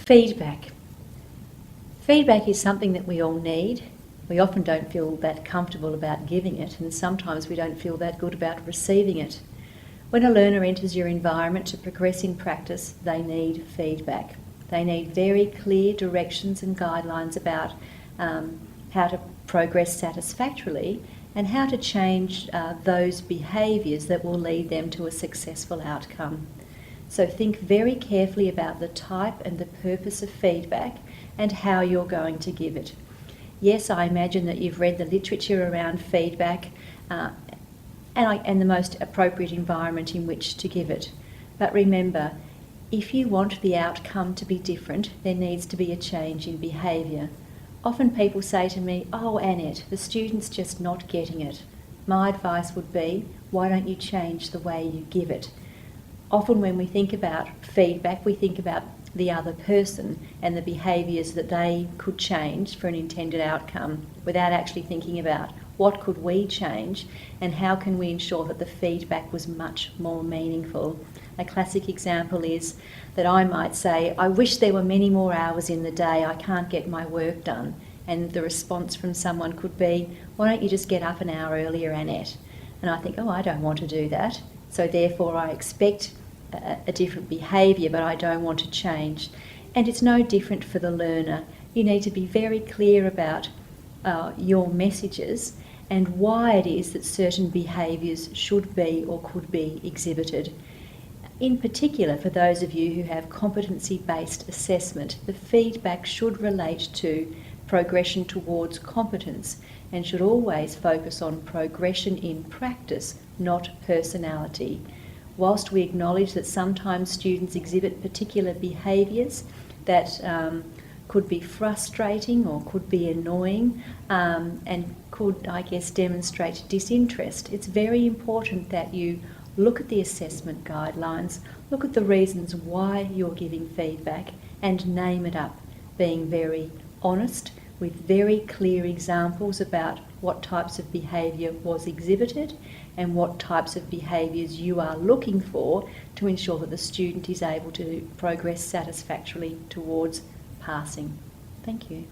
Feedback. Feedback is something that we all need. We often don't feel that comfortable about giving it, and sometimes we don't feel that good about receiving it. When a learner enters your environment to progress in practice, they need feedback. They need very clear directions and guidelines about how to progress satisfactorily and how to change those behaviours that will lead them to a successful outcome. So think very carefully about the type and the purpose of feedback and how you're going to give it. Yes, I imagine that you've read the literature around feedback and the most appropriate environment in which to give it. But remember, if you want the outcome to be different, there needs to be a change in behaviour. Often people say to me, "Oh, Annette, the student's just not getting it." My advice would be, why don't you change the way you give it? Often when we think about feedback, we think about the other person and the behaviours that they could change for an intended outcome without actually thinking about what could we change and how can we ensure that the feedback was much more meaningful. A classic example is that I might say, "I wish there were many more hours in the day, I can't get my work done." And the response from someone could be, "Why don't you just get up an hour earlier, Annette?" And I think, "Oh, I don't want to do that. So therefore I expect a different behaviour, but I don't want to change." And it's no different for the learner. You need to be very clear about your messages and why it is that certain behaviours should be or could be exhibited. In particular, for those of you who have competency-based assessment, the feedback should relate to progression towards competence and should always focus on progression in practice, not personality. Whilst we acknowledge that sometimes students exhibit particular behaviours that could be frustrating or could be annoying and could, I guess, demonstrate disinterest, it's very important that you look at the assessment guidelines, look at the reasons why you're giving feedback and name it up, being very honest with very clear examples about what types of behaviour was exhibited and what types of behaviours you are looking for to ensure that the student is able to progress satisfactorily towards passing. Thank you.